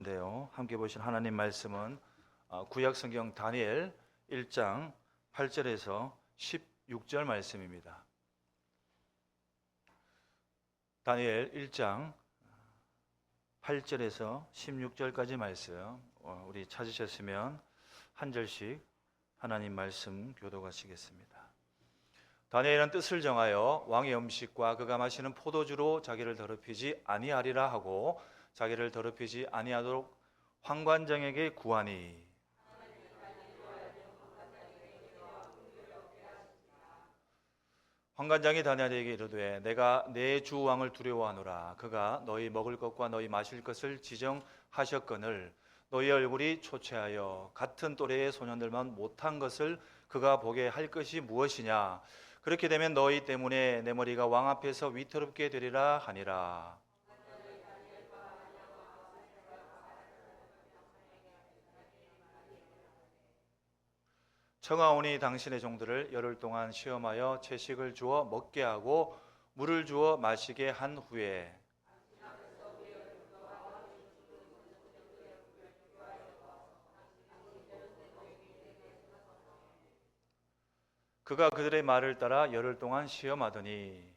인데요. 함께 보신 하나님 말씀은 구약 성경 다니엘 1장 8절에서 16절 말씀입니다. 다니엘 1장 8절에서 16절까지 말씀 우리 찾으셨으면 한 절씩 하나님 말씀 교독하시겠습니다. 다니엘은 뜻을 정하여 왕의 음식과 그가 마시는 포도주로 자기를 더럽히지 아니하리라 하고 자기를 더럽히지 아니하도록 환관장에게 구하니 환관장이 다니엘에게 이르되 내가 내 주 왕을 두려워하노라. 그가 너희 먹을 것과 너희 마실 것을 지정하셨거늘 너희 얼굴이 초췌하여 같은 또래의 소년들만 못한 것을 그가 보게 할 것이 무엇이냐. 그렇게 되면 너희 때문에 내 머리가 왕 앞에서 위태롭게 되리라 하니라. 청하오니 당신의 종들을 열흘 동안 시험하여 채식을 주어 먹게 하고 물을 주어 마시게 한 후에 그가 그들의 말을 따라 열흘 동안 시험하더니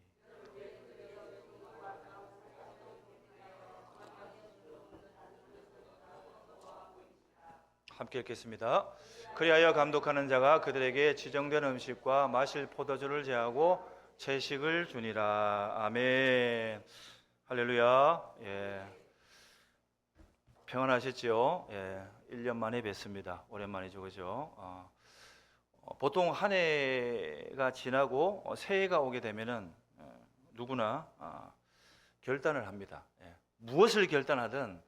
함께 읽겠습니다. 그리하여 감독하는 자가 그들에게 지정된 음식과 마실 포도주를 제하고 채식을 주니라. 아멘. 할렐루야. 평안하셨지요? 1년 만에 뵙습니다. 오랜만이죠, 그죠? 보통 한 해가 지나고 새해가 오게 되면은 누구나 결단을 합니다. 무엇을 결단하든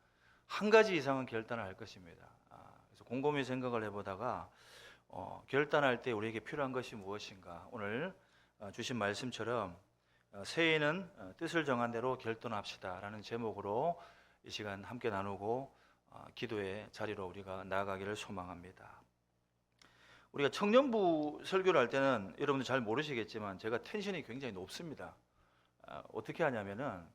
한 가지 이상은 결단을 할 것입니다. 그래서 곰곰이 생각을 해보다가 결단할 때 우리에게 필요한 것이 무엇인가. 오늘 주신 말씀처럼 새해에는 뜻을 정한 대로 결단합시다 라는 제목으로 이 시간 함께 나누고 기도의 자리로 우리가 나아가기를 소망합니다. 우리가 청년부 설교를 할 때는 여러분들 잘 모르시겠지만 제가 텐션이 굉장히 높습니다. 어떻게 하냐면은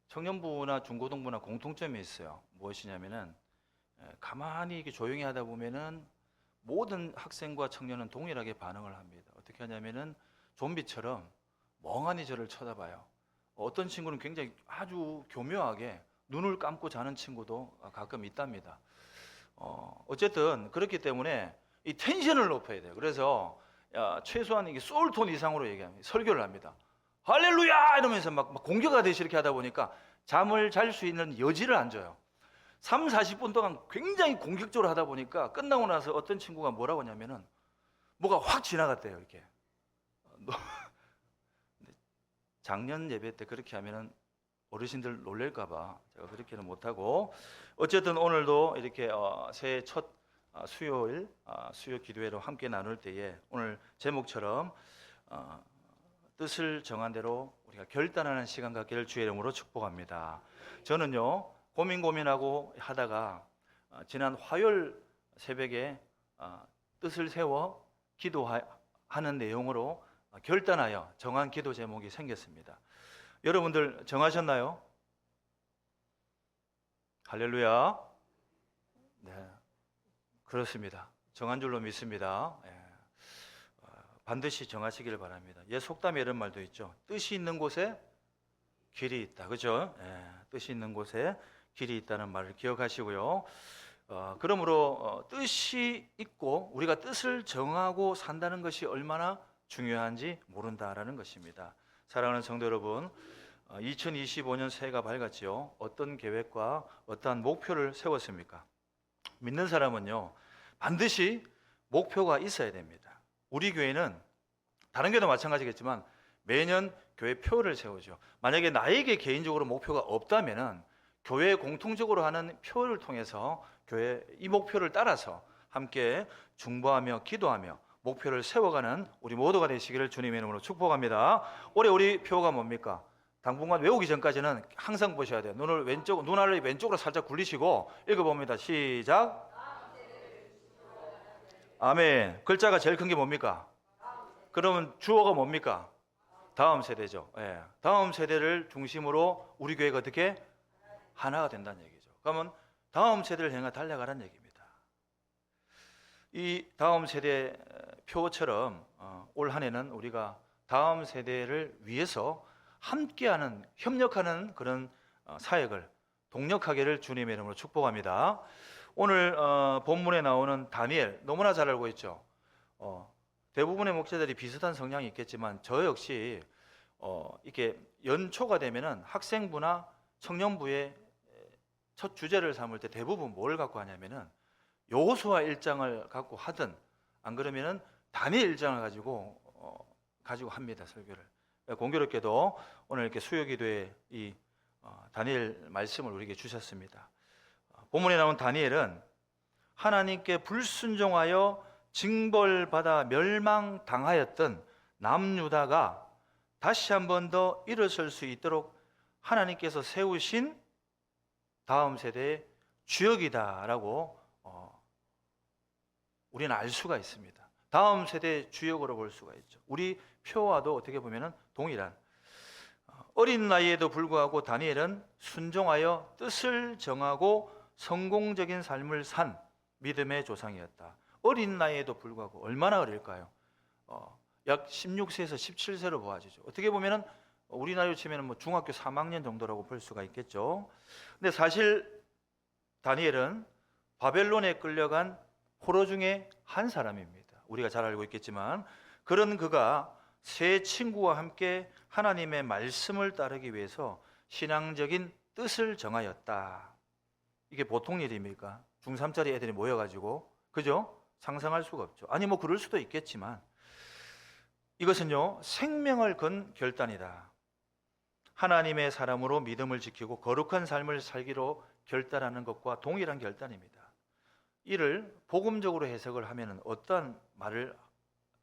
청년부나 중고등부나 공통점이 있어요. 무엇이냐면은 가만히 이렇게 조용히 하다 보면은 모든 학생과 청년은 동일하게 반응을 합니다. 어떻게 하냐면은 좀비처럼 멍하니 저를 쳐다봐요. 어떤 친구는 굉장히 아주 교묘하게 눈을 감고 자는 친구도 가끔 있답니다. 어쨌든 그렇기 때문에 이 텐션을 높여야 돼요. 그래서 최소한 이게 소울톤 이상으로 얘기합니다. 설교를 합니다. 할렐루야! 이러면서 막 공격하듯이 이렇게 하다 보니까 잠을 잘 수 있는 여지를 안 줘요. 3, 40분 동안 굉장히 공격적으로 하다 보니까 끝나고 나서 어떤 친구가 뭐라고 하냐면은 뭐가 확 지나갔대요, 이렇게. 작년 예배 때 그렇게 하면은 어르신들 놀랄까봐 제가 그렇게는 못하고, 어쨌든 오늘도 이렇게 새해 첫 수요일 수요 기도회로 함께 나눌 때에 오늘 제목처럼 뜻을 정한 대로 우리가 결단하는 시간 갖기를 주의 이름으로 축복합니다. 저는요 고민하고 하다가 지난 화요일 새벽에 뜻을 세워 기도하는 내용으로 결단하여 정한 기도 제목이 생겼습니다. 여러분들 정하셨나요? 할렐루야. 네, 그렇습니다. 정한 줄로 믿습니다. 반드시 정하시기를 바랍니다. 옛 속담에 이런 말도 있죠. 뜻이 있는 곳에 길이 있다. 그죠? 뜻이 있는 곳에 길이 있다는 말을 기억하시고요. 그러므로 뜻이 있고 우리가 뜻을 정하고 산다는 것이 얼마나 중요한지 모른다라는 것입니다. 사랑하는 성도 여러분, 2025년 새해가 밝았죠. 어떤 계획과 어떠한 목표를 세웠습니까? 믿는 사람은요 반드시 목표가 있어야 됩니다. 우리 교회는 다른 교회도 마찬가지겠지만 매년 교회 표를 세우죠. 만약에 나에게 개인적으로 목표가 없다면은 교회 공통적으로 하는 표를 통해서 교회 이 목표를 따라서 함께 중보하며 기도하며 목표를 세워가는 우리 모두가 되시기를 주님의 이름으로 축복합니다. 올해 우리 표가 뭡니까? 당분간 외우기 전까지는 항상 보셔야 돼요. 눈알을 왼쪽으로 살짝 굴리시고 읽어봅니다. 시작. 아멘. 글자가 제일 큰 게 뭡니까? 그러면 주어가 뭡니까? 다음 세대죠. 다음 세대를 중심으로 우리 교회가 어떻게 하나가 된다는 얘기죠. 그러면 다음 세대를 향해 달려가라는 얘기입니다. 이 다음 세대 표처럼 올 한 해는 우리가 다음 세대를 위해서 함께하는, 협력하는 그런 사역을 동력하기를 주님의 이름으로 축복합니다. 오늘 본문에 나오는 다니엘, 너무나 잘 알고 있죠. 대부분의 목사들이 비슷한 성향이 있겠지만 저 역시 이렇게 연초가 되면은 학생부나 청년부의 첫 주제를 삼을 때 대부분 뭘 갖고 하냐면은 여호수아 1장을 갖고 하든 안 그러면은 다니엘 1장을 가지고 합니다, 설교를. 공교롭게도 오늘 이렇게 수요기도에 이 다니엘 말씀을 우리에게 주셨습니다. 본문에 나온 다니엘은 하나님께 불순종하여 징벌받아 멸망당하였던 남유다가 다시 한 번 더 일어설 수 있도록 하나님께서 세우신 다음 세대의 주역이다라고 우리는 알 수가 있습니다. 다음 세대의 주역으로 볼 수가 있죠. 우리 표와도 어떻게 보면 동일한, 어린 나이에도 불구하고 다니엘은 순종하여 뜻을 정하고 성공적인 삶을 산 믿음의 조상이었다. 어린 나이에도 불구하고 얼마나 어릴까요? 약 16세에서 17세로 보아지죠. 어떻게 보면은 우리 나이로 치면 뭐 중학교 3학년 정도라고 볼 수가 있겠죠. 근데 사실 다니엘은 바벨론에 끌려간 포로 중에 한 사람입니다. 우리가 잘 알고 있겠지만, 그런 그가 세 친구와 함께 하나님의 말씀을 따르기 위해서 신앙적인 뜻을 정하였다. 이게 보통 일입니까? 중3짜리 애들이 모여가지고, 그죠? 상상할 수가 없죠. 아니 뭐 그럴 수도 있겠지만 이것은요, 생명을 건 결단이다. 하나님의 사람으로 믿음을 지키고 거룩한 삶을 살기로 결단하는 것과 동일한 결단입니다. 이를 복음적으로 해석을 하면 어떠한 말을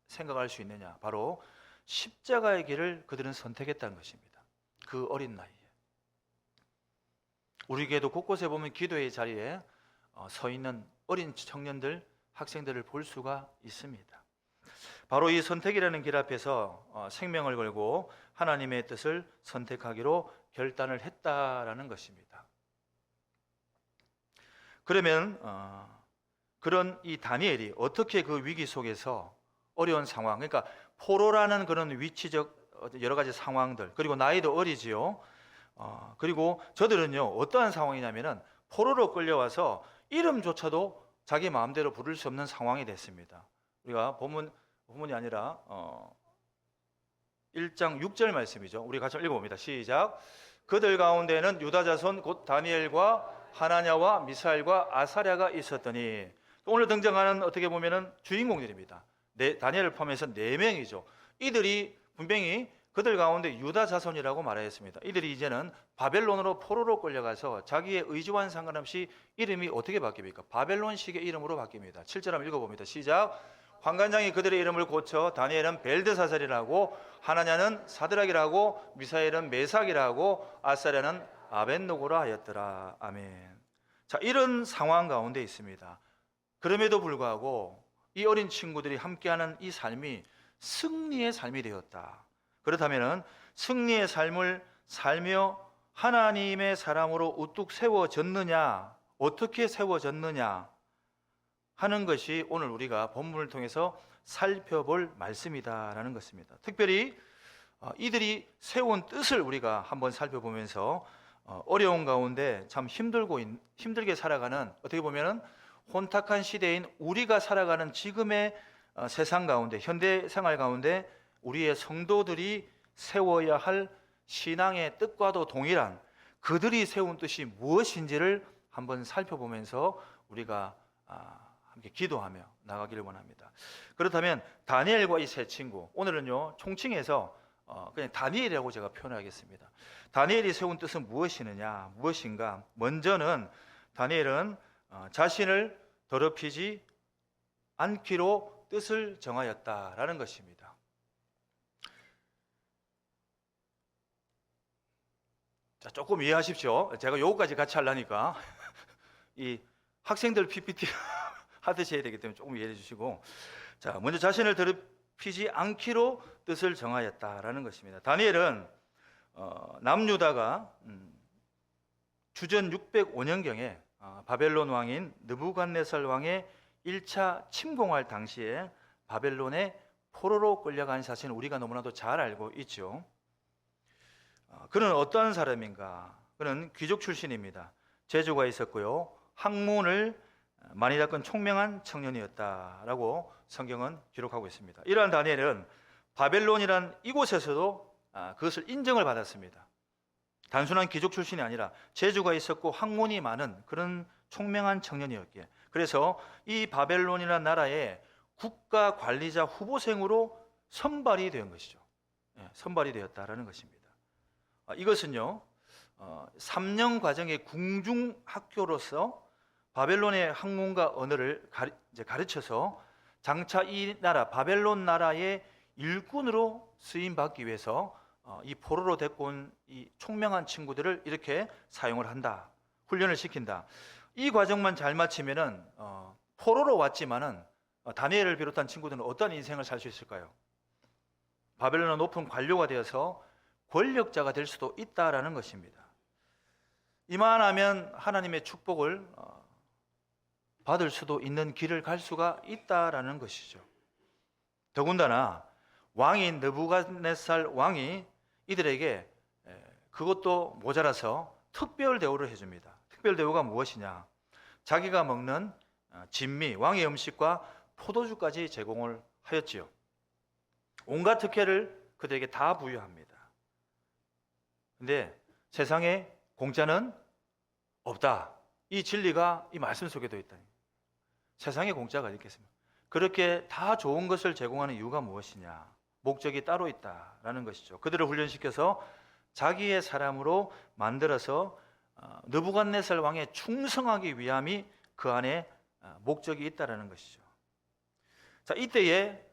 생각할 수 있느냐? 바로 십자가의 길을 그들은 선택했다는 것입니다. 그 어린 나이에. 우리 교회도 곳곳에 보면 기도의 자리에 서 있는 어린 청년들, 학생들을 볼 수가 있습니다. 바로 이 선택이라는 길 앞에서 생명을 걸고 하나님의 뜻을 선택하기로 결단을 했다라는 것입니다. 그러면 그런 이 다니엘이 어떻게 그 위기 속에서 어려운 상황, 그러니까 포로라는 그런 위치적 여러 가지 상황들, 그리고 나이도 어리지요. 그리고 저들은요, 어떠한 상황이냐면은 포로로 끌려와서 이름조차도 자기 마음대로 부를 수 없는 상황이 됐습니다. 우리가 본문이 아니라 1장 6절 말씀이죠. 우리 같이 읽어봅니다. 시작. 그들 가운데는 유다 자손 곧 다니엘과 하나냐와 미사엘과 아사랴가 있었더니, 오늘 등장하는 어떻게 보면은 주인공들입니다. 다니엘을 포함해서 4명이죠. 이들이 분명히 그들 가운데 유다 자손이라고 말하였습니다. 이들이 이제는 바벨론으로 포로로 끌려가서 자기의 의지와는 상관없이 이름이 어떻게 바뀝니까? 바벨론식의 이름으로 바뀝니다. 7절 한번 읽어봅니다. 시작. 환관장이 그들의 이름을 고쳐 다니엘은 벨드사살이라고, 하나냐는 사드락이라고, 미사엘은 메삭이라고, 아사랴는 아벳노고라 하였더라. 아멘. 자, 이런 상황 가운데 있습니다. 그럼에도 불구하고 이 어린 친구들이 함께하는 이 삶이 승리의 삶이 되었다. 그렇다면 승리의 삶을 살며 하나님의 사람으로 우뚝 세워졌느냐, 어떻게 세워졌느냐 하는 것이 오늘 우리가 본문을 통해서 살펴볼 말씀이다라는 것입니다. 특별히 이들이 세운 뜻을 우리가 한번 살펴보면서 어려운 가운데 참 힘들게 살아가는, 어떻게 보면은 혼탁한 시대인 우리가 살아가는 지금의 세상 가운데, 현대 생활 가운데 우리의 성도들이 세워야 할 신앙의 뜻과도 동일한 그들이 세운 뜻이 무엇인지를 한번 살펴보면서 우리가 함께 기도하며 나가기를 원합니다. 그렇다면 다니엘과 이 세 친구, 오늘은요 총칭해서 그냥 다니엘이라고 제가 표현하겠습니다. 다니엘이 세운 뜻은 무엇인가? 먼저는 다니엘은 자신을 더럽히지 않기로 뜻을 정하였다라는 것입니다. 자, 조금 이해하십시오. 제가 요거까지 같이 하려니까 이 학생들 PPT 하듯이 해야 되기 때문에 조금 이해해 주시고, 자, 먼저 자신을 더럽히지 않기로 뜻을 정하였다라는 것입니다. 다니엘은 남유다가 주전 605년경에 바벨론 왕인 느부갓네살 왕의 1차 침공할 당시에 바벨론의 포로로 끌려간 사실은 우리가 너무나도 잘 알고 있죠. 그는 어떠한 사람인가? 그는 귀족 출신입니다. 재주가 있었고요. 학문을 많이 닦은 총명한 청년이었다라고 성경은 기록하고 있습니다. 이러한 다니엘은 바벨론이란 이곳에서도 그것을 인정을 받았습니다. 단순한 귀족 출신이 아니라 재주가 있었고 학문이 많은 그런 총명한 청년이었기에, 그래서 이 바벨론이라는 나라의 국가 관리자 후보생으로 선발이 된 것이죠. 선발이 되었다라는 것입니다. 이것은요 3년 과정의 궁중 학교로서 바벨론의 학문과 언어를 가르쳐서 장차 이 나라 바벨론 나라의 일꾼으로 쓰임 받기 위해서 이 포로로 데리고 온 이 총명한 친구들을 이렇게 사용을 한다, 훈련을 시킨다. 이 과정만 잘 마치면은 포로로 왔지만은 다니엘을 비롯한 친구들은 어떤 인생을 살 수 있을까요? 바벨론의 높은 관료가 되어서 권력자가 될 수도 있다라는 것입니다. 이만하면 하나님의 축복을 받을 수도 있는 길을 갈 수가 있다라는 것이죠. 더군다나 왕인 느부갓네살 왕이 이들에게 그것도 모자라서 특별 대우를 해줍니다. 특별 대우가 무엇이냐? 자기가 먹는 진미, 왕의 음식과 포도주까지 제공을 하였지요. 온갖 특혜를 그들에게 다 부여합니다. 근데 세상에 공짜는 없다. 이 진리가 이 말씀 속에도 있다. 세상에 공짜가 어디 있겠습니까? 그렇게 다 좋은 것을 제공하는 이유가 무엇이냐? 목적이 따로 있다라는 것이죠. 그들을 훈련시켜서 자기의 사람으로 만들어서 느부갓네살 왕에 충성하기 위함이 그 안에 목적이 있다라는 것이죠. 자, 이때에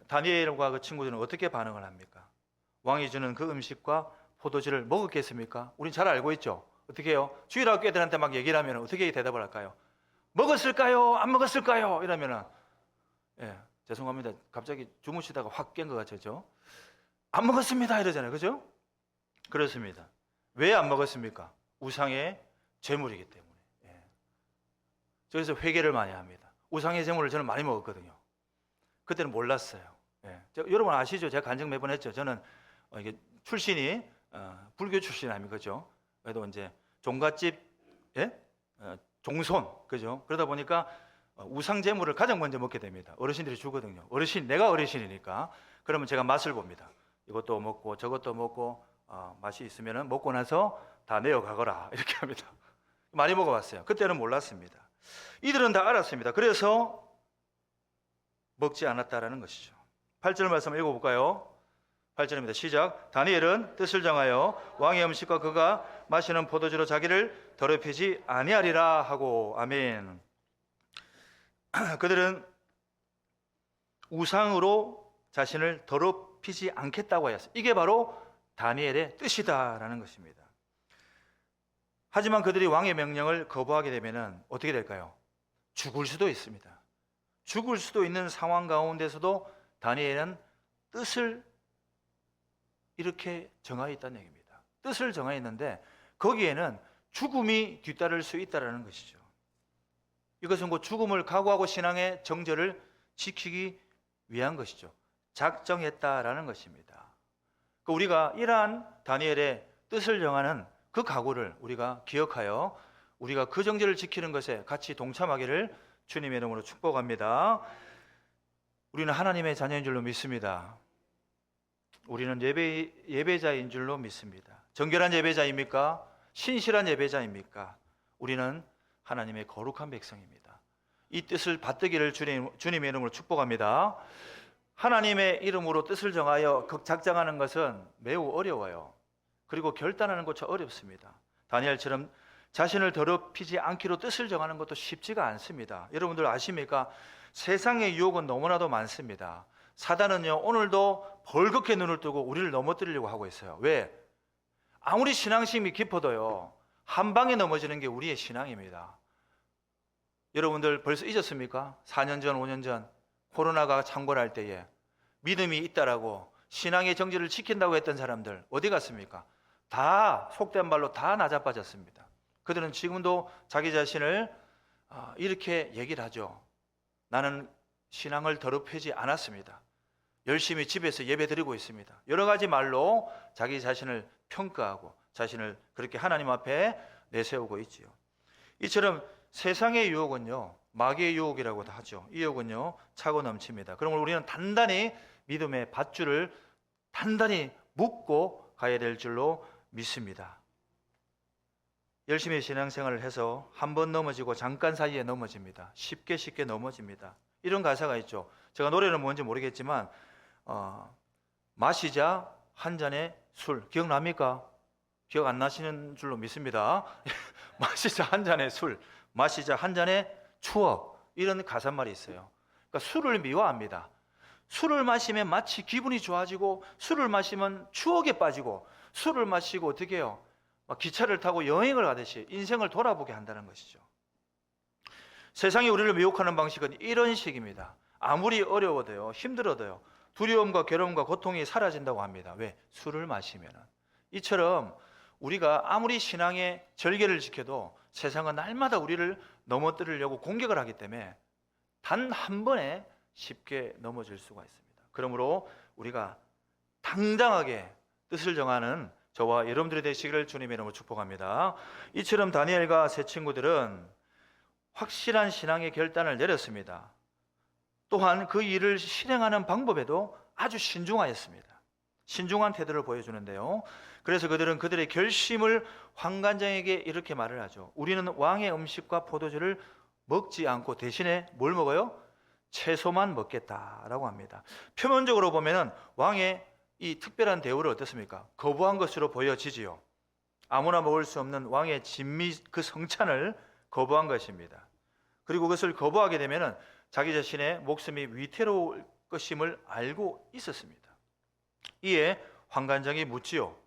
다니엘과 그 친구들은 어떻게 반응을 합니까? 왕이 주는 그 음식과 포도주를 먹었겠습니까? 우린 잘 알고 있죠. 어떻게 해요? 주일학교 애들한테 막 얘기를 하면 어떻게 대답을 할까요? 먹었을까요? 안 먹었을까요? 이러면은 죄송합니다. 갑자기 주무시다가 확 깬 것 같죠? 안 먹었습니다 이러잖아요. 그죠? 그렇습니다. 왜 안 먹었습니까? 우상의 제물이기 때문에. 그래서 회개를 많이 합니다. 우상의 제물을 저는 많이 먹었거든요. 그때는 몰랐어요. 여러분 아시죠? 제가 간증 매번 했죠. 저는 이게 출신이 불교 출신 아닙니까? 그죠? 그래도 이제 종갓집 종손, 그죠? 그러다 보니까 우상 제물을 가장 먼저 먹게 됩니다. 어르신들이 주거든요. 내가 어르신이니까. 그러면 제가 맛을 봅니다. 이것도 먹고 저것도 먹고 맛이 있으면 먹고 나서 다 내어가거라 이렇게 합니다. 많이 먹어봤어요. 그때는 몰랐습니다. 이들은 다 알았습니다. 그래서 먹지 않았다라는 것이죠. 8절 말씀 읽어볼까요? 8절입니다. 시작. 다니엘은 뜻을 정하여 왕의 음식과 그가 마시는 포도주로 자기를 더럽히지 아니하리라 하고. 아멘. 그들은 우상으로 자신을 더럽히지 않겠다고 하였어요. 이게 바로 다니엘의 뜻이다라는 것입니다. 하지만 그들이 왕의 명령을 거부하게 되면 어떻게 될까요? 죽을 수도 있습니다. 죽을 수도 있는 상황 가운데서도 다니엘은 뜻을 이렇게 정하여 있다는 얘기입니다. 뜻을 정하여 있는데 거기에는 죽음이 뒤따를 수 있다는 것이죠. 이것은 곧 죽음을 각오하고 신앙의 정절을 지키기 위한 것이죠. 작정했다라는 것입니다. 우리가 이러한 다니엘의 뜻을 정하는 그 각오를 우리가 기억하여 우리가 그 정절을 지키는 것에 같이 동참하기를 주님의 이름으로 축복합니다. 우리는 하나님의 자녀인 줄로 믿습니다. 우리는 예배자인 줄로 믿습니다. 정결한 예배자입니까? 신실한 예배자입니까? 우리는 하나님의 거룩한 백성입니다. 이 뜻을 받들기를 주님의 이름으로 축복합니다. 하나님의 이름으로 뜻을 정하여 작정하는 것은 매우 어려워요. 그리고 결단하는 것도 어렵습니다. 다니엘처럼 자신을 더럽히지 않기로 뜻을 정하는 것도 쉽지가 않습니다. 여러분들 아십니까? 세상의 유혹은 너무나도 많습니다. 사단은요 오늘도 벌겋게 눈을 뜨고 우리를 넘어뜨리려고 하고 있어요. 왜? 아무리 신앙심이 깊어도요 한 방에 넘어지는 게 우리의 신앙입니다. 여러분들 벌써 잊었습니까? 4년 전, 5년 전 코로나가 창궐할 때에 믿음이 있다라고 신앙의 정지를 지킨다고 했던 사람들 어디 갔습니까? 다 속된 말로 다 나자빠졌습니다. 그들은 지금도 자기 자신을 이렇게 얘기를 하죠. 나는 신앙을 더럽히지 않았습니다. 열심히 집에서 예배드리고 있습니다. 여러 가지 말로 자기 자신을 평가하고 자신을 그렇게 하나님 앞에 내세우고 있지요. 이처럼 세상의 유혹은요, 마귀의 유혹이라고도 하죠. 이 유혹은요, 차고 넘칩니다. 그러므로 우리는 단단히 믿음의 밧줄을 단단히 묶고 가야 될 줄로 믿습니다. 열심히 신앙생활을 해서 한 번 넘어지고 잠깐 사이에 넘어집니다. 쉽게 넘어집니다. 이런 가사가 있죠. 제가 노래는 뭔지 모르겠지만 마시자 한 잔의 술, 기억납니까? 기억 안 나시는 줄로 믿습니다. 마시자 한 잔의 술, 마시자 한 잔의 추억, 이런 가사말이 있어요. 그러니까 술을 미워합니다. 술을 마시면 마치 기분이 좋아지고, 술을 마시면 추억에 빠지고, 술을 마시고 어떻게 해요? 막 기차를 타고 여행을 가듯이 인생을 돌아보게 한다는 것이죠. 세상이 우리를 미혹하는 방식은 이런 식입니다. 아무리 어려워도요, 힘들어도요, 두려움과 괴로움과 고통이 사라진다고 합니다. 왜? 술을 마시면은. 이처럼 우리가 아무리 신앙의 절개를 지켜도 세상은 날마다 우리를 넘어뜨리려고 공격을 하기 때문에 단 한 번에 쉽게 넘어질 수가 있습니다. 그러므로 우리가 당당하게 뜻을 정하는 저와 여러분들이 되시기를 주님의 이름으로 축복합니다. 이처럼 다니엘과 세 친구들은 확실한 신앙의 결단을 내렸습니다. 또한 그 일을 실행하는 방법에도 아주 신중하였습니다. 신중한 태도를 보여주는데요. 그래서 그들은 그들의 결심을 환관장에게 이렇게 말을 하죠. 우리는 왕의 음식과 포도주를 먹지 않고 대신에 뭘 먹어요? 채소만 먹겠다라고 합니다. 표면적으로 보면은 왕의 이 특별한 대우를 어떻습니까? 거부한 것으로 보여지지요. 아무나 먹을 수 없는 왕의 진미, 그 성찬을 거부한 것입니다. 그리고 그것을 거부하게 되면은 자기 자신의 목숨이 위태로울 것임을 알고 있었습니다. 이에 환관장이 묻지요.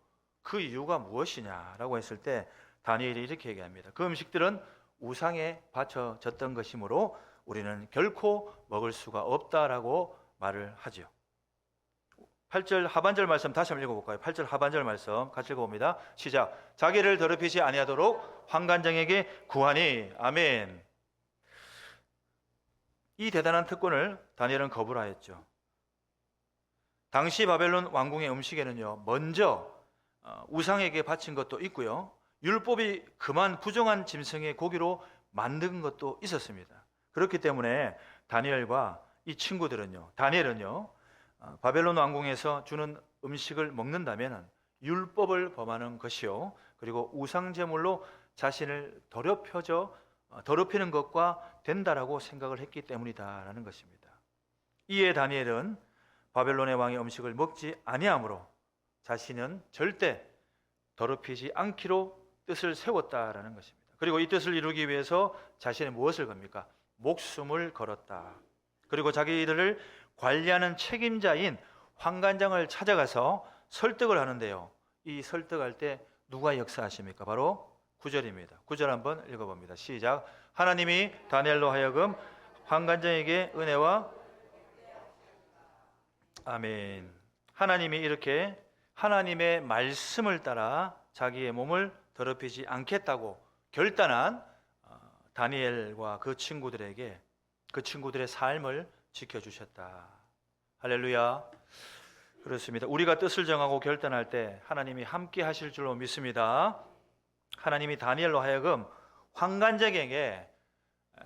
그 이유가 무엇이냐라고 했을 때 다니엘이 이렇게 얘기합니다. 그 음식들은 우상에 바쳐졌던 것이므로 우리는 결코 먹을 수가 없다라고 말을 하지요. 8절 하반절 말씀 다시 한번 읽어볼까요? 8절 하반절 말씀 같이 읽어봅니다. 시작. 자기를 더럽히지 아니하도록 환관장에게 구하니. 아멘. 이 대단한 특권을 다니엘은 거부를 하였죠. 당시 바벨론 왕궁의 음식에는요, 먼저 우상에게 바친 것도 있고요, 율법이 금한 부정한 짐승의 고기로 만든 것도 있었습니다. 그렇기 때문에 다니엘과 이 친구들은요, 다니엘은요, 바벨론 왕궁에서 주는 음식을 먹는다면 율법을 범하는 것이요, 그리고 우상 제물로 자신을 더럽히는 것과 된다라고 생각을 했기 때문이다라는 것입니다. 이에 다니엘은 바벨론의 왕의 음식을 먹지 아니하므로 자신은 절대 더럽히지 않기로 뜻을 세웠다라는 것입니다. 그리고 이 뜻을 이루기 위해서 자신의 무엇을 겁니까? 목숨을 걸었다. 그리고 자기들을 관리하는 책임자인 환관장을 찾아가서 설득을 하는데요, 이 설득할 때 누가 역사하십니까? 바로 9절입니다. 9절 한번 읽어봅니다. 시작. 하나님이 다니엘로 하여금 환관장에게 은혜와 아멘. 하나님이 이렇게 하나님의 말씀을 따라 자기의 몸을 더럽히지 않겠다고 결단한 다니엘과 그 친구들에게 그 친구들의 삶을 지켜주셨다. 할렐루야. 그렇습니다. 우리가 뜻을 정하고 결단할 때 하나님이 함께 하실 줄로 믿습니다. 하나님이 다니엘로 하여금 환관장에게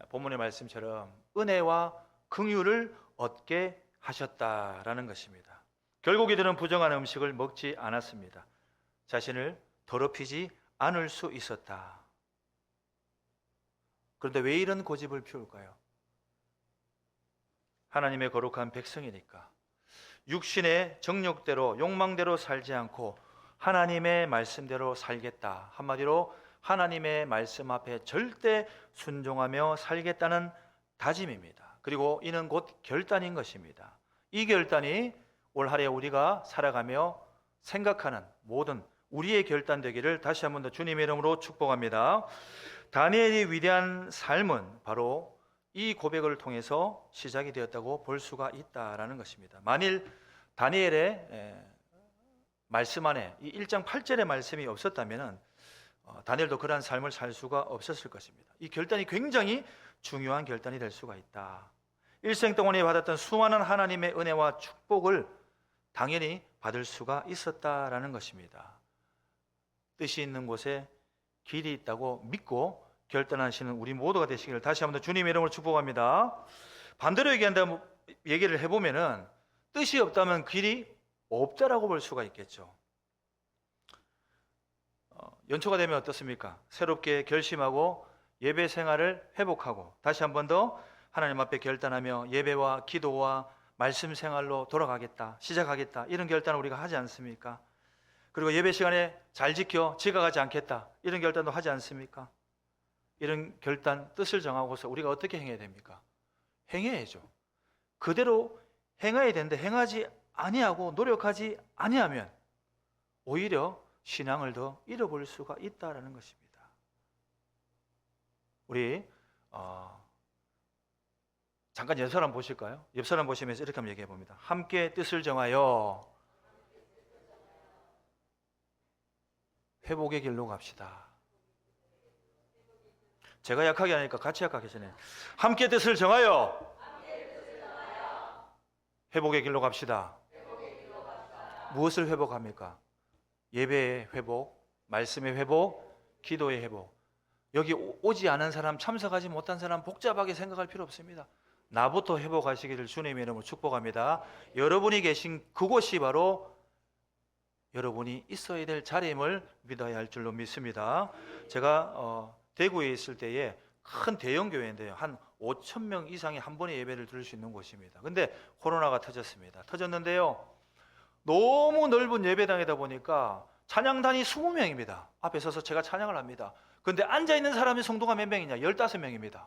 본문의 말씀처럼 은혜와 긍휼을 얻게 하셨다라는 것입니다. 결국 이들은 부정한 음식을 먹지 않았습니다. 자신을 더럽히지 않을 수 있었다. 그런데 왜 이런 고집을 피울까요? 하나님의 거룩한 백성이니까. 육신의 정욕대로 욕망대로 살지 않고 하나님의 말씀대로 살겠다. 한마디로 하나님의 말씀 앞에 절대 순종하며 살겠다는 다짐입니다. 그리고 이는 곧 결단인 것입니다. 이 결단이 올 한해 우리가 살아가며 생각하는 모든 우리의 결단 되기를 다시 한 번 더 주님의 이름으로 축복합니다. 다니엘의 위대한 삶은 바로 이 고백을 통해서 시작이 되었다고 볼 수가 있다라는 것입니다. 만일 다니엘의 말씀 안에 이 1장 8절의 말씀이 없었다면 다니엘도 그러한 삶을 살 수가 없었을 것입니다. 이 결단이 굉장히 중요한 결단이 될 수가 있다. 일생 동안에 받았던 수많은 하나님의 은혜와 축복을 당연히 받을 수가 있었다라는 것입니다. 뜻이 있는 곳에 길이 있다고 믿고 결단하시는 우리 모두가 되시기를 다시 한번 더 주님의 이름으로 축복합니다. 반대로 얘기를 해보면은 뜻이 없다면 길이 없다라고 볼 수가 있겠죠. 연초가 되면 어떻습니까? 새롭게 결심하고 예배 생활을 회복하고 다시 한 번 더 하나님 앞에 결단하며 예배와 기도와 말씀 생활로 돌아가겠다, 시작하겠다, 이런 결단을 우리가 하지 않습니까? 그리고 예배 시간에 잘 지켜 지각하지 않겠다, 이런 결단도 하지 않습니까? 이런 결단, 뜻을 정하고서 우리가 어떻게 행해야 됩니까? 행해야죠. 그대로 행해야 되는데 행하지 아니하고 노력하지 아니하면 오히려 신앙을 더 잃어버릴 수가 있다라는 것입니다. 우리 잠깐 옆 사람 보실까요? 옆 사람 보시면서 이렇게 한번 얘기해 봅니다. 함께 뜻을 정하여 회복의 길로 갑시다. 제가 약하게 하니까 같이 약하게 하시네. 함께 뜻을 정하여 회복의 길로 갑시다. 무엇을 회복합니까? 예배의 회복, 말씀의 회복, 기도의 회복. 여기 오지 않은 사람, 참석하지 못한 사람 복잡하게 생각할 필요 없습니다. 나부터 회복하시기를 주님의 이름으로 축복합니다. 여러분이 계신 그곳이 바로 여러분이 있어야 될 자리임을 믿어야 할 줄로 믿습니다. 제가 대구에 있을 때에 큰 대형 교회인데요, 한 5천 명 이상이 한 번에 예배를 들을 수 있는 곳입니다. 근데 코로나가 터졌습니다. 터졌는데요, 너무 넓은 예배당이다 보니까 찬양단이 20명입니다. 앞에 서서 제가 찬양을 합니다. 근데 앉아있는 사람이 성도가 몇 명이냐? 15명입니다.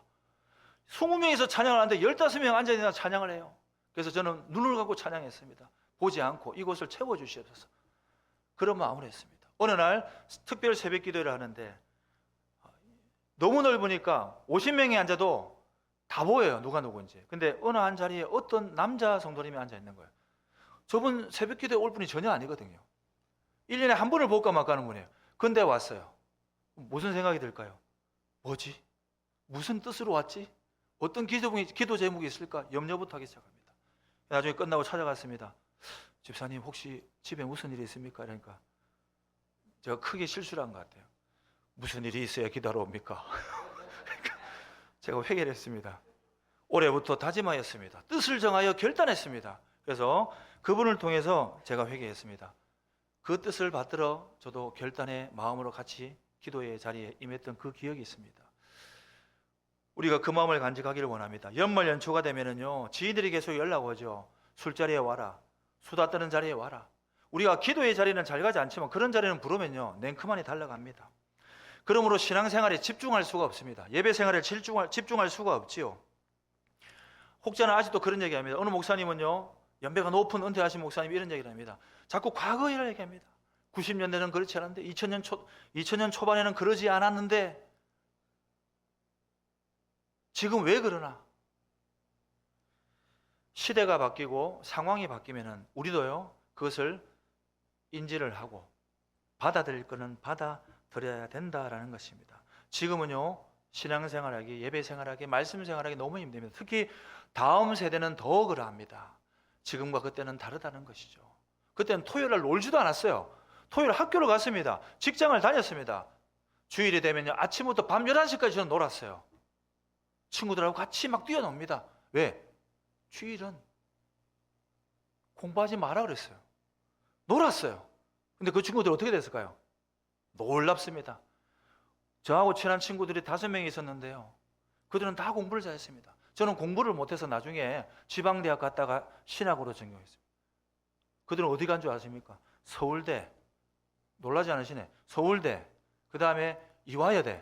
20명에서 찬양을 하는데 15명 앉아있는 찬양을 해요. 그래서 저는 눈을 감고 찬양했습니다. 보지 않고 이곳을 채워주시옵소서, 그런 마음으로 했습니다. 어느 날 특별 새벽 기도를 하는데 너무 넓으니까 50명이 앉아도 다 보여요, 누가 누구인지. 근데 어느 한 자리에 어떤 남자 성도님이 앉아있는 거예요. 저분 새벽 기도에 올 분이 전혀 아니거든요. 1년에 한 번을 볼까 말까 하는 분이에요. 근데 왔어요. 무슨 생각이 들까요? 뭐지? 무슨 뜻으로 왔지? 어떤 기도 제목이 있을까? 염려부터 하기 시작합니다. 나중에 끝나고 찾아갔습니다. 집사님, 혹시 집에 무슨 일이 있습니까? 그러니까 제가 크게 실수를 한 것 같아요. 무슨 일이 있어야 기도하러 옵니까? 제가 회개를 했습니다. 올해부터 다짐하였습니다. 뜻을 정하여 결단했습니다. 그래서 그분을 통해서 제가 회개했습니다. 그 뜻을 받들어 저도 결단의 마음으로 같이 기도의 자리에 임했던 그 기억이 있습니다. 우리가 그 마음을 간직하기를 원합니다. 연말 연초가 되면은요, 지인들이 계속 연락 오죠. 술자리에 와라, 수다 떠는 자리에 와라. 우리가 기도의 자리는 잘 가지 않지만 그런 자리는 부르면요, 냉크만이 달려갑니다. 그러므로 신앙생활에 집중할 수가 없습니다. 예배 생활에 집중할 수가 없지요. 혹자는 아직도 그런 얘기합니다. 어느 목사님은요, 연배가 높은 은퇴하신 목사님이 이런 얘기를 합니다. 자꾸 과거 일을 얘기합니다. 90년대는 그렇지 않았는데 2000년 초반에는 그러지 않았는데 지금 왜 그러나? 시대가 바뀌고 상황이 바뀌면은 우리도요, 그것을 인지를 하고 받아들일 거는 받아들여야 된다라는 것입니다. 지금은요, 신앙생활하기, 예배생활하기, 말씀생활하기 너무 힘듭니다. 특히 다음 세대는 더 그러합니다. 지금과 그때는 다르다는 것이죠. 그때는 토요일날 놀지도 않았어요. 토요일 학교를 갔습니다. 직장을 다녔습니다. 주일이 되면요, 아침부터 밤 11시까지 저는 놀았어요. 친구들하고 같이 막 뛰어놉니다. 왜? 주일은 공부하지 마라 그랬어요. 놀았어요. 근데 그 친구들 어떻게 됐을까요? 놀랍습니다. 저하고 친한 친구들이 5명이 있었는데요, 그들은 다 공부를 잘했습니다. 저는 공부를 못해서 나중에 지방대학 갔다가 신학으로 전공했습니다. 그들은 어디 간 줄 아십니까? 서울대, 놀라지 않으시네. 서울대, 그 다음에 이화여대,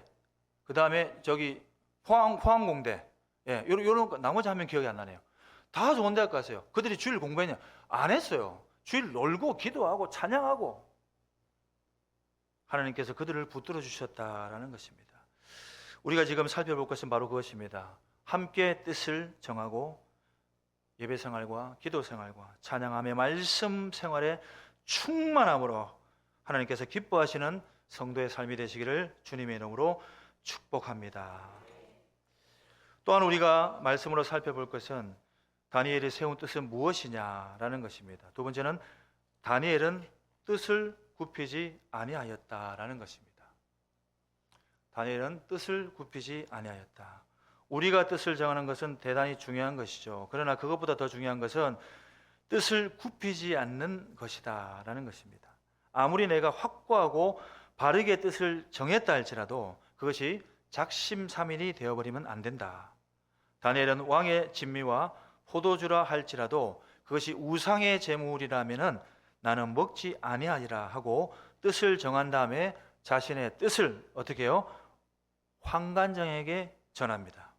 그 다음에 저기 포항공대, 예, 요런 거, 나머지 한 명 기억이 안 나네요. 다 좋은 대학 갔어요. 그들이 주일 공부했냐? 안 했어요. 주일 놀고 기도하고 찬양하고 하나님께서 그들을 붙들어 주셨다라는 것입니다. 우리가 지금 살펴볼 것은 바로 그것입니다. 함께 뜻을 정하고 예배 생활과 기도 생활과 찬양함의 말씀 생활에 충만함으로 하나님께서 기뻐하시는 성도의 삶이 되시기를 주님의 이름으로 축복합니다. 또한 우리가 말씀으로 살펴볼 것은 다니엘이 세운 뜻은 무엇이냐라는 것입니다. 두 번째는 다니엘은 뜻을 굽히지 아니하였다라는 것입니다. 다니엘은 뜻을 굽히지 아니하였다. 우리가 뜻을 정하는 것은 대단히 중요한 것이죠. 그러나 그것보다 더 중요한 것은 뜻을 굽히지 않는 것이다라는 것입니다. 아무리 내가 확고하고 바르게 뜻을 정했다 할지라도 그것이 작심삼일이 되어버리면 안 된다. 다니엘은 왕의 진미와 포도주라 할지라도 그것이 우상의 제물이라면은 나는 먹지 아니하리라 하고 뜻을 정한 다음에 자신의 뜻을 어떻게 해요? 환관장에게 전합니다.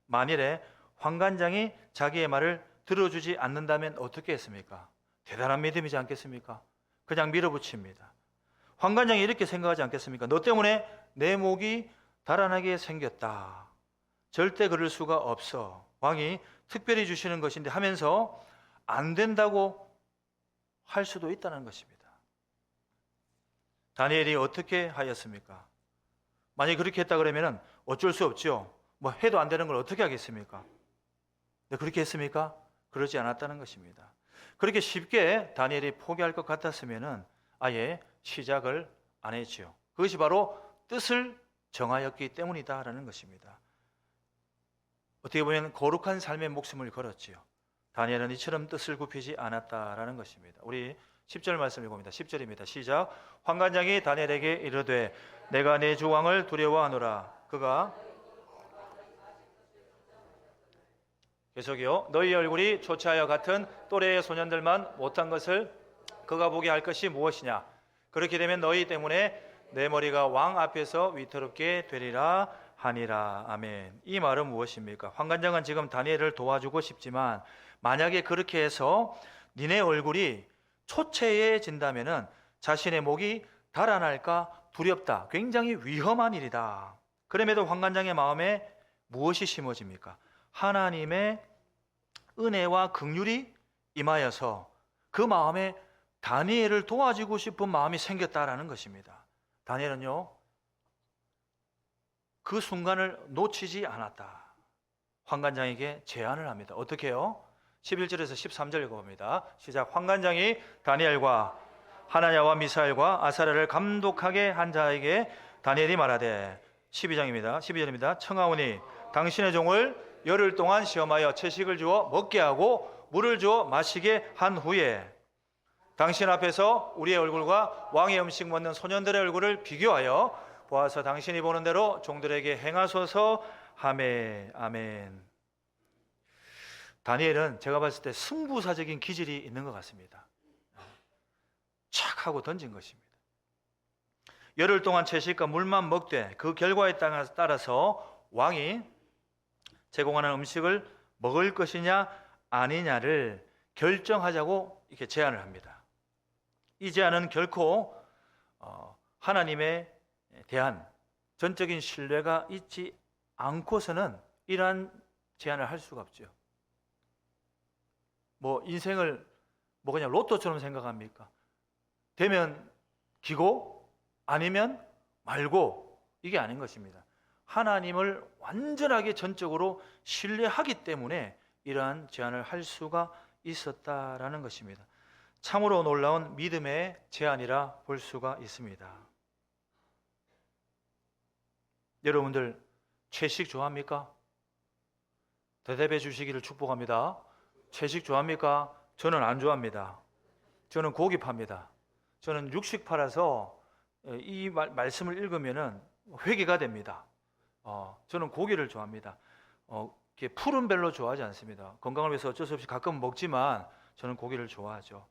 만일에 환관장이 자기의 말을 들어주지 않는다면 어떻게 했습니까? 대단한 믿음이지 않겠습니까? 그냥 밀어붙입니다. 환관장이 이렇게 생각하지 않겠습니까? 너 때문에 내 목이 달아나게 생겼다. 절대 그럴 수가 없어. 왕이 특별히 주시는 것인데 하면서 안 된다고 할 수도 있다는 것입니다. 다니엘이 어떻게 하였습니까? 만약에 그렇게 했다 그러면 어쩔 수 없죠. 뭐 해도 안 되는 걸 어떻게 하겠습니까? 네, 그렇게 했습니까? 그러지 않았다는 것입니다. 그렇게 쉽게 다니엘이 포기할 것 같았으면 아예 시작을 안 했지요. 그것이 바로 뜻을 정하였기 때문이다라는 것입니다. 어떻게 보면 거룩한 삶의 목숨을 걸었지요. 다니엘은 이처럼 뜻을 굽히지 않았다라는 것입니다. 우리 10절 말씀 읽어봅니다. 10절입니다. 시작. 환관장이 다니엘에게 이르되 내가 내 주 왕을 두려워하노라. 그가 계속이요. 너희 얼굴이 초췌하여 같은 또래의 소년들만 못한 것을 그가 보게 할 것이 무엇이냐. 그렇게 되면 너희 때문에 내 머리가 왕 앞에서 위태롭게 되리라 하니라. 아멘. 이 말은 무엇입니까? 환관장은 지금 다니엘을 도와주고 싶지만 만약에 그렇게 해서 니네 얼굴이 초췌해진다면 자신의 목이 달아날까 두렵다. 굉장히 위험한 일이다. 그럼에도 환관장의 마음에 무엇이 심어집니까? 하나님의 은혜와 긍휼이 임하여서 그 마음에 다니엘을 도와주고 싶은 마음이 생겼다라는 것입니다. 다니엘은요, 그 순간을 놓치지 않았다. 환관장에게 제안을 합니다. 어떻게 해요? 11절에서 13절 읽어봅니다. 시작. 환관장이 다니엘과 하나냐와 미사엘과 아사랴를 감독하게 한 자에게 다니엘이 말하되 12절입니다. 청하오니 당신의 종을 열흘 동안 시험하여 채식을 주어 먹게 하고 물을 주어 마시게 한 후에 당신 앞에서 우리의 얼굴과 왕의 음식 먹는 소년들의 얼굴을 비교하여 보아서 당신이 보는 대로 종들에게 행하소서 하매. 아멘. 다니엘은 제가 봤을 때 승부사적인 기질이 있는 것 같습니다. 착 하고 던진 것입니다. 열흘 동안 채식과 물만 먹되 그 결과에 따라서 왕이 제공하는 음식을 먹을 것이냐 아니냐를 결정하자고 이렇게 제안을 합니다. 이 제안은 결코 하나님에 대한 전적인 신뢰가 있지 않고서는 이러한 제안을 할 수가 없죠. 뭐 인생을 뭐 그냥 로또처럼 생각합니까? 되면 기고 아니면 말고 이게 아닌 것입니다. 하나님을 완전하게 전적으로 신뢰하기 때문에 이러한 제안을 할 수가 있었다라는 것입니다. 참으로 놀라운 믿음의 제안이라 볼 수가 있습니다. 여러분들 채식 좋아합니까? 대답해 주시기를 축복합니다. 채식 좋아합니까? 저는 안 좋아합니다. 저는 고기 팝니다. 저는 육식 팔아서 이 말씀을 읽으면은 회개가 됩니다. 저는 고기를 좋아합니다. 풀은 별로 좋아하지 않습니다. 건강을 위해서 어쩔 수 없이 가끔 먹지만 저는 고기를 좋아하죠.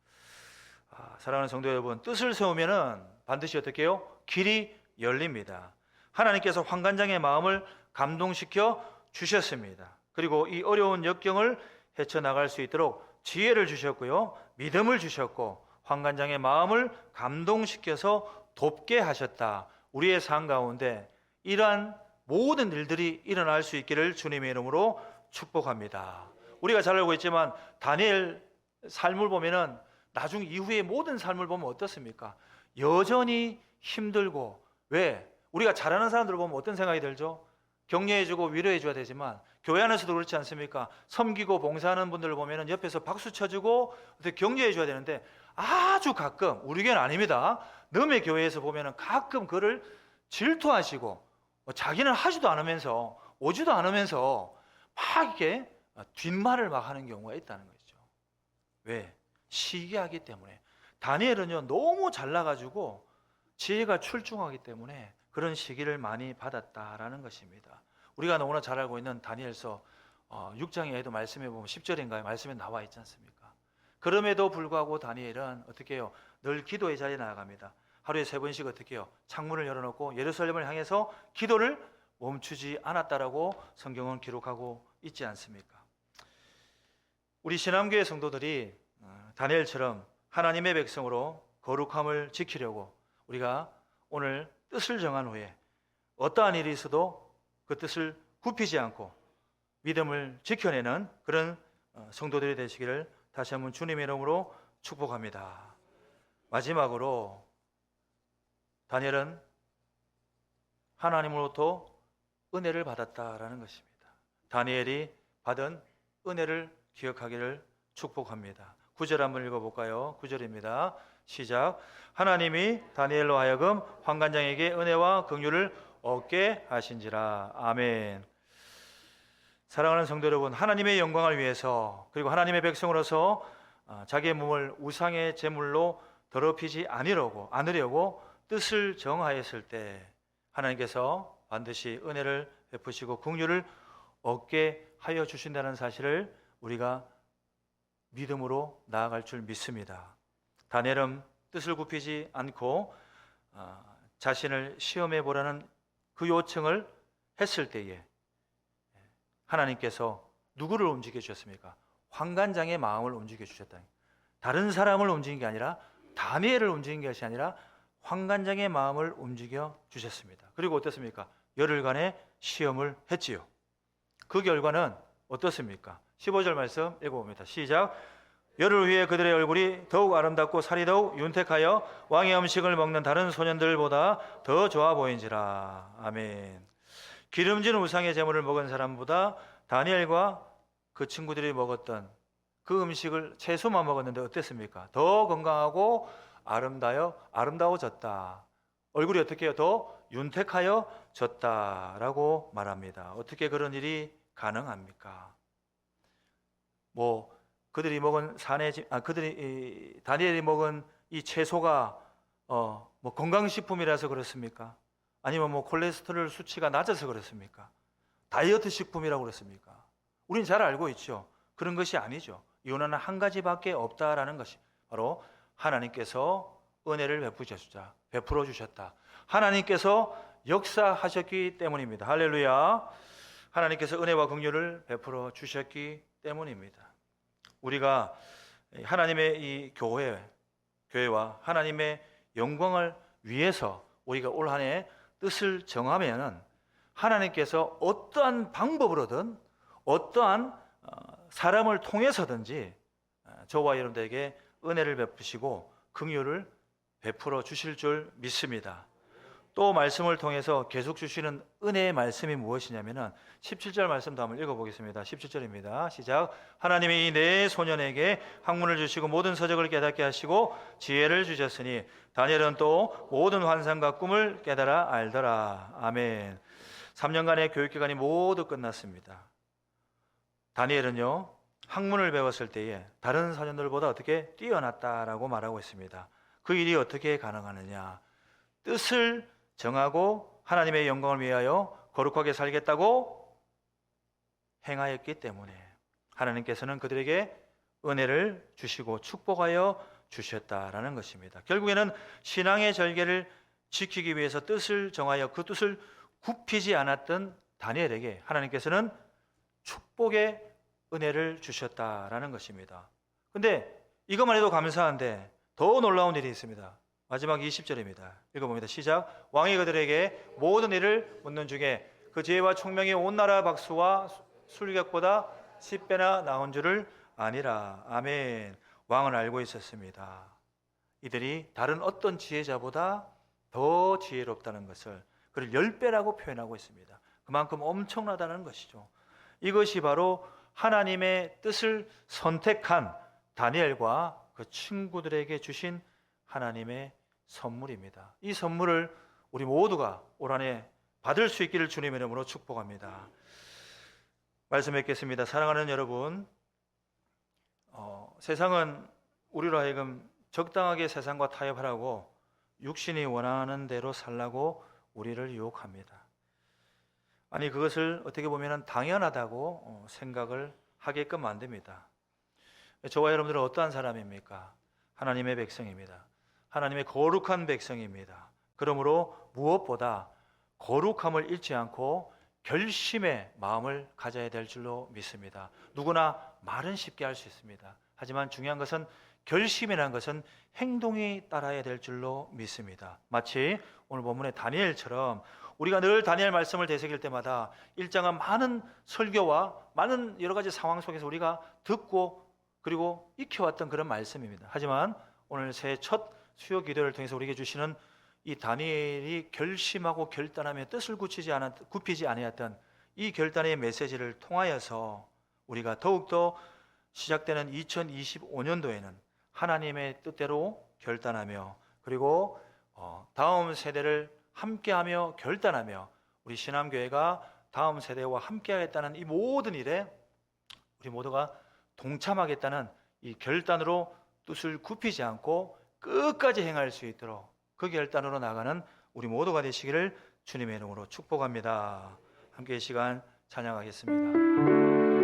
사랑하는 성도 여러분, 뜻을 세우면은 반드시 어떻게 해요? 길이 열립니다. 하나님께서 환관장의 마음을 감동시켜 주셨습니다. 그리고 이 어려운 역경을 헤쳐나갈 수 있도록 지혜를 주셨고요, 믿음을 주셨고 환관장의 마음을 감동시켜서 돕게 하셨다. 우리의 삶 가운데 이러한 모든 일들이 일어날 수 있기를 주님의 이름으로 축복합니다. 우리가 잘 알고 있지만 다니엘 삶을 보면은 나중 이후의 모든 삶을 보면 어떻습니까? 여전히 힘들고, 왜? 우리가 잘하는 사람들 보면 어떤 생각이 들죠? 격려해주고 위로해줘야 되지만 교회 안에서도 그렇지 않습니까? 섬기고 봉사하는 분들을 보면 옆에서 박수 쳐주고 어떻게 격려해줘야 되는데, 아주 가끔, 우리 교회는 아닙니다, 너의 교회에서 보면 가끔 그를 질투하시고 자기는 하지도 않으면서 오지도 않으면서 막 이렇게 뒷말을 막 하는 경우가 있다는 거죠. 왜? 시기하기 때문에. 다니엘은요, 너무 잘나가지고 지혜가 출중하기 때문에 그런 시기를 많이 받았다라는 것입니다. 우리가 너무나 잘 알고 있는 다니엘서 6장에도 말씀해 보면 10절인가요? 말씀에 나와 있지 않습니까? 그럼에도 불구하고 다니엘은 어떻게 해요? 늘 기도의 자리에 나아갑니다. 하루에 3번씩 어떻게 해요? 창문을 열어놓고 예루살렘을 향해서 기도를 멈추지 않았다라고 성경은 기록하고 있지 않습니까? 우리 신앙교회 성도들이 다니엘처럼 하나님의 백성으로 거룩함을 지키려고 우리가 오늘 뜻을 정한 후에 어떠한 일이 있어도 그 뜻을 굽히지 않고 믿음을 지켜내는 그런 성도들이 되시기를 다시 한번 주님의 이름으로 축복합니다. 마지막으로 다니엘은 하나님으로부터 은혜를 받았다라는 것입니다. 다니엘이 받은 은혜를 기억하기를 축복합니다. 9절 한번 읽어볼까요? 9절입니다. 시작. 하나님이 다니엘로 하여금 환관장에게 은혜와 긍휼을 얻게 하신지라. 아멘. 사랑하는 성도 여러분, 하나님의 영광을 위해서 그리고 하나님의 백성으로서 자기의 몸을 우상의 제물로 더럽히지 않으려고 뜻을 정하였을 때 하나님께서 반드시 은혜를 베푸시고 긍휼을 얻게 하여 주신다는 사실을 우리가 믿음으로 나아갈 줄 믿습니다. 다니엘은 뜻을 굽히지 않고 자신을 시험해 보라는 그 요청을 했을 때에 하나님께서 누구를 움직여 주셨습니까? 환관장의 마음을 움직여 주셨다. 다른 사람을 움직인 게 아니라 다니엘을 움직인 것이 아니라 환관장의 마음을 움직여 주셨습니다. 그리고 어떻습니까? 열흘간의 시험을 했지요. 그 결과는 어떻습니까? 15절 말씀 읽어봅니다. 시작. 열흘 후에 그들의 얼굴이 더욱 아름답고 살이 더욱 윤택하여 왕의 음식을 먹는 다른 소년들보다 더 좋아 보인지라. 아멘. 기름진 우상의 제물을 먹은 사람보다 다니엘과 그 친구들이 먹었던 그 음식을 채소만 먹었는데 어땠습니까? 더 건강하고 아름다워졌다. 얼굴이 어떻게 해요? 더 윤택하여졌다라고 말합니다. 어떻게 그런 일이 가능합니까? 다니엘이 먹은 이 채소가 건강식품이라서 그렇습니까? 아니면 콜레스테롤 수치가 낮아서 그렇습니까? 다이어트 식품이라고 그렇습니까? 우린 잘 알고 있죠. 그런 것이 아니죠. 이유는 한 가지밖에 없다라는 것이 바로 하나님께서 은혜를 베풀어 주셨다. 하나님께서 역사하셨기 때문입니다. 할렐루야. 하나님께서 은혜와 긍휼을 베풀어 주셨기 때문입니다. 우리가 하나님의 이 교회와 하나님의 영광을 위해서 우리가 올 한 해 뜻을 정하면 하나님께서 어떠한 방법으로든 어떠한 사람을 통해서든지 저와 여러분들에게 은혜를 베푸시고 긍휼을 베풀어 주실 줄 믿습니다. 또 말씀을 통해서 계속 주시는 은혜의 말씀이 무엇이냐면은 17절 말씀도 한번 읽어보겠습니다. 17절입니다. 시작. 하나님이 이 네 소년에게 학문을 주시고 모든 서적을 깨닫게 하시고 지혜를 주셨으니 다니엘은 또 모든 환상과 꿈을 깨달아 알더라. 아멘. 3년간의 교육기간이 모두 끝났습니다. 다니엘은요, 학문을 배웠을 때에 다른 소년들보다 어떻게 뛰어났다라고 말하고 있습니다. 그 일이 어떻게 가능하느냐? 뜻을 정하고 하나님의 영광을 위하여 거룩하게 살겠다고 행하였기 때문에 하나님께서는 그들에게 은혜를 주시고 축복하여 주셨다라는 것입니다. 결국에는 신앙의 절개를 지키기 위해서 뜻을 정하여 그 뜻을 굽히지 않았던 다니엘에게 하나님께서는 축복의 은혜를 주셨다라는 것입니다. 근데 이것만 해도 감사한데 더 놀라운 일이 있습니다. 마지막 20절입니다. 읽어봅니다. 시작. 왕이 그들에게 모든 일을 묻는 중에 그 지혜와 총명이 온 나라 박수와 술객보다 10배나 나온 줄을 아니라. 아멘. 왕은 알고 있었습니다. 이들이 다른 어떤 지혜자보다 더 지혜롭다는 것을 그를 10배라고 표현하고 있습니다. 그만큼 엄청나다는 것이죠. 이것이 바로 하나님의 뜻을 선택한 다니엘과 그 친구들에게 주신 하나님의 선물입니다. 이 선물을 우리 모두가 올 한해 받을 수 있기를 주님의 이름으로 축복합니다. 말씀 뵙겠습니다. 사랑하는 여러분, 세상은 우리로 하여금 적당하게 세상과 타협하라고 육신이 원하는 대로 살라고 우리를 유혹합니다. 아니, 그것을 어떻게 보면 당연하다고 생각을 하게끔 만듭니다. 저와 여러분들은 어떠한 사람입니까? 하나님의 백성입니다. 하나님의 거룩한 백성입니다. 그러므로 무엇보다 거룩함을 잃지 않고 결심의 마음을 가져야 될 줄로 믿습니다. 누구나 말은 쉽게 할 수 있습니다. 하지만 중요한 것은 결심이라는 것은 행동이 따라야 될 줄로 믿습니다. 마치 오늘 본문의 다니엘처럼 우리가 늘 다니엘 말씀을 되새길 때마다 일장한 많은 설교와 많은 여러 가지 상황 속에서 우리가 듣고 그리고 익혀왔던 그런 말씀입니다. 하지만 오늘 새해 첫 수요 기도를 통해서 우리에게 주시는 이 다니엘이 결심하고 결단하며 뜻을 굽히지 아니했던 이 결단의 메시지를 통하여서 우리가 더욱더 시작되는 2025년도에는 하나님의 뜻대로 결단하며 그리고 다음 세대를 함께하며 결단하며 우리 신암교회가 다음 세대와 함께하겠다는 이 모든 일에 우리 모두가 동참하겠다는 이 결단으로 뜻을 굽히지 않고 끝까지 행할 수 있도록 그 결단으로 나가는 우리 모두가 되시기를 주님의 이름으로 축복합니다. 함께 이 시간 찬양하겠습니다.